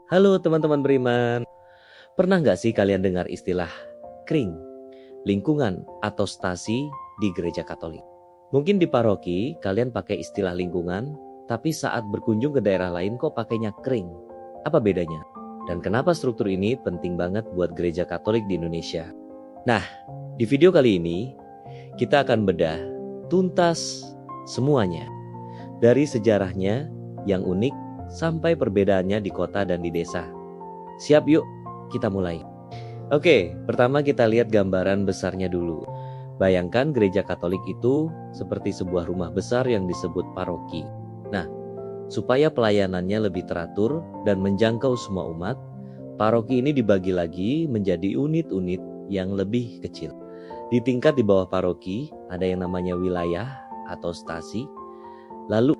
Halo teman-teman beriman, pernah nggak sih kalian dengar istilah kring, lingkungan atau stasi di gereja Katolik? Mungkin di paroki kalian pakai istilah lingkungan, tapi saat berkunjung ke daerah lain kok pakainya kring. Apa bedanya? Dan kenapa struktur ini penting banget buat gereja Katolik di Indonesia? Nah, di video kali ini kita akan bedah tuntas semuanya. Dari sejarahnya yang unik sampai perbedaannya di kota dan di desa. Siap yuk, kita mulai. Oke, pertama kita lihat gambaran besarnya dulu. Bayangkan gereja Katolik itu seperti sebuah rumah besar yang disebut paroki. Nah, supaya pelayanannya lebih teratur dan menjangkau semua umat, paroki ini dibagi lagi menjadi unit-unit yang lebih kecil. Di tingkat di bawah paroki ada yang namanya wilayah atau stasi. Lalu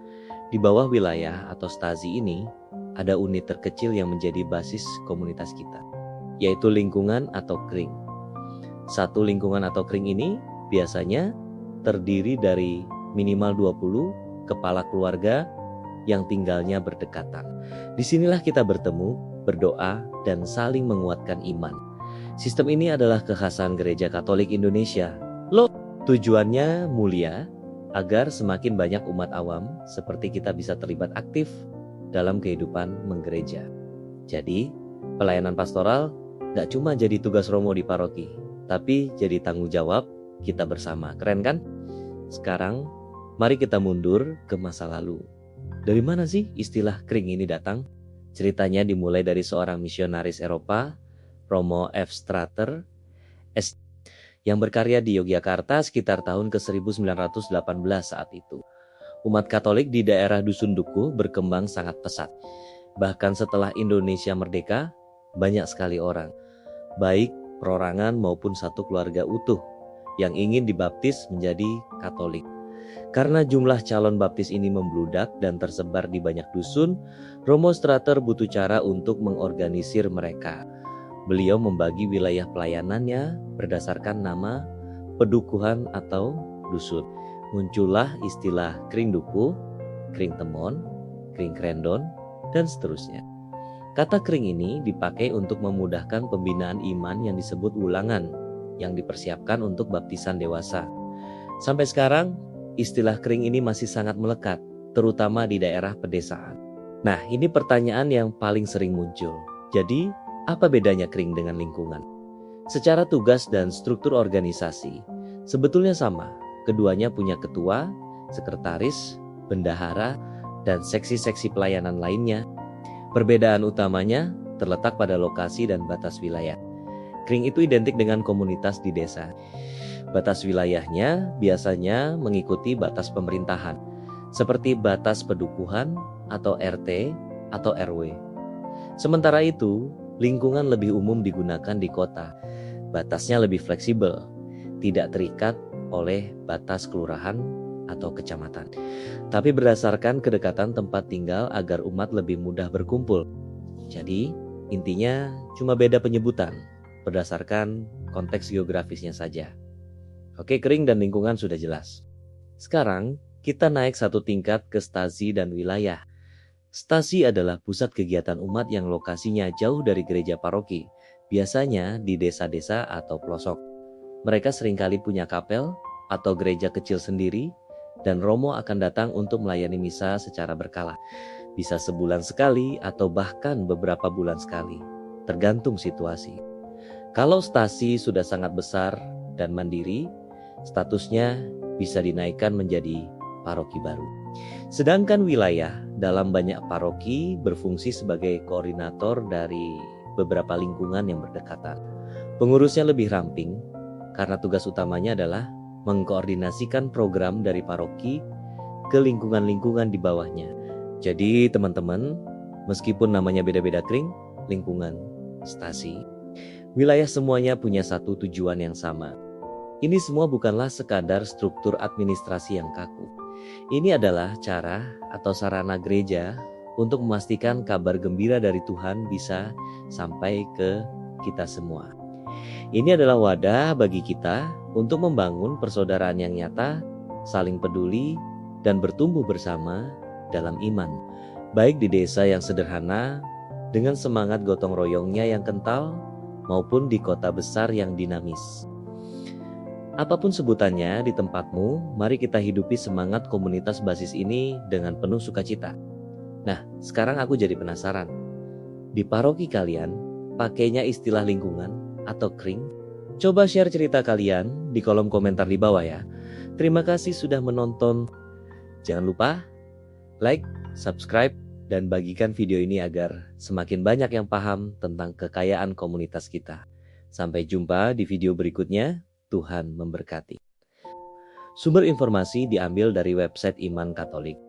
di bawah wilayah atau stasi ini ada unit terkecil yang menjadi basis komunitas kita, yaitu lingkungan atau kring. Satu lingkungan atau kring ini biasanya terdiri dari minimal 20 kepala keluarga yang tinggalnya berdekatan. Disinilah kita bertemu, berdoa, dan saling menguatkan iman. Sistem ini adalah kekhasan Gereja Katolik Indonesia. Tujuannya mulia, agar semakin banyak umat awam seperti kita bisa terlibat aktif dalam kehidupan menggereja. Jadi, pelayanan pastoral gak cuma jadi tugas Romo di paroki, tapi jadi tanggung jawab kita bersama. Keren kan? Sekarang, mari kita mundur ke masa lalu. Dari mana sih istilah kring ini datang? Ceritanya dimulai dari seorang misionaris Eropa, Romo F. Strater, yang berkarya di Yogyakarta sekitar tahun ke-1918 saat itu. Umat Katolik di daerah Dusun Dukuh berkembang sangat pesat. Bahkan setelah Indonesia merdeka, banyak sekali orang, baik perorangan maupun satu keluarga utuh, yang ingin dibaptis menjadi Katolik. Karena jumlah calon baptis ini membludak dan tersebar di banyak dusun, Romo Strater butuh cara untuk mengorganisir mereka. Beliau membagi wilayah pelayanannya berdasarkan nama pedukuhan atau dusun. Muncullah istilah kring dukuh, kring temon, kring krendon, dan seterusnya. Kata kring ini dipakai untuk memudahkan pembinaan iman yang disebut ulangan, yang dipersiapkan untuk baptisan dewasa. Sampai sekarang, istilah kring ini masih sangat melekat, terutama di daerah pedesaan. Nah, ini pertanyaan yang paling sering muncul. Jadi, apa bedanya kring dengan lingkungan? Secara tugas dan struktur organisasi, sebetulnya sama. Keduanya punya ketua, sekretaris, bendahara, dan seksi-seksi pelayanan lainnya. Perbedaan utamanya terletak pada lokasi dan batas wilayah. Kring itu identik dengan komunitas di desa. Batas wilayahnya biasanya mengikuti batas pemerintahan, seperti batas pedukuhan atau RT atau RW. Sementara itu, lingkungan lebih umum digunakan di kota. Batasnya lebih fleksibel, tidak terikat oleh batas kelurahan atau kecamatan, tapi berdasarkan kedekatan tempat tinggal agar umat lebih mudah berkumpul. Jadi, intinya cuma beda penyebutan berdasarkan konteks geografisnya saja. Oke, kring dan lingkungan sudah jelas. Sekarang, kita naik satu tingkat ke stasi dan wilayah. Stasi adalah pusat kegiatan umat yang lokasinya jauh dari gereja paroki, biasanya di desa-desa atau pelosok. Mereka seringkali punya kapel atau gereja kecil sendiri, dan Romo akan datang untuk melayani misa secara berkala. Bisa sebulan sekali atau bahkan beberapa bulan sekali, tergantung situasi. Kalau stasi sudah sangat besar dan mandiri, statusnya bisa dinaikkan menjadi paroki baru. Sedangkan wilayah dalam banyak paroki berfungsi sebagai koordinator dari beberapa lingkungan yang berdekatan. Pengurusnya lebih ramping karena tugas utamanya adalah mengkoordinasikan program dari paroki ke lingkungan-lingkungan di bawahnya. Jadi teman-teman, meskipun namanya beda-beda kring, lingkungan, stasi, wilayah semuanya punya satu tujuan yang sama. Ini semua bukanlah sekadar struktur administrasi yang kaku. Ini adalah cara atau sarana gereja untuk memastikan kabar gembira dari Tuhan bisa sampai ke kita semua. Ini adalah wadah bagi kita untuk membangun persaudaraan yang nyata, saling peduli, dan bertumbuh bersama dalam iman. Baik di desa yang sederhana dengan semangat gotong royongnya yang kental maupun di kota besar yang dinamis. Apapun sebutannya di tempatmu, mari kita hidupi semangat komunitas basis ini dengan penuh sukacita. Nah, sekarang aku jadi penasaran. Di paroki kalian, pakainya istilah lingkungan atau kring? Coba share cerita kalian di kolom komentar di bawah ya. Terima kasih sudah menonton. Jangan lupa like, subscribe, dan bagikan video ini agar semakin banyak yang paham tentang kekayaan komunitas kita. Sampai jumpa di video berikutnya. Tuhan memberkati. Sumber informasi diambil dari website Iman Katolik.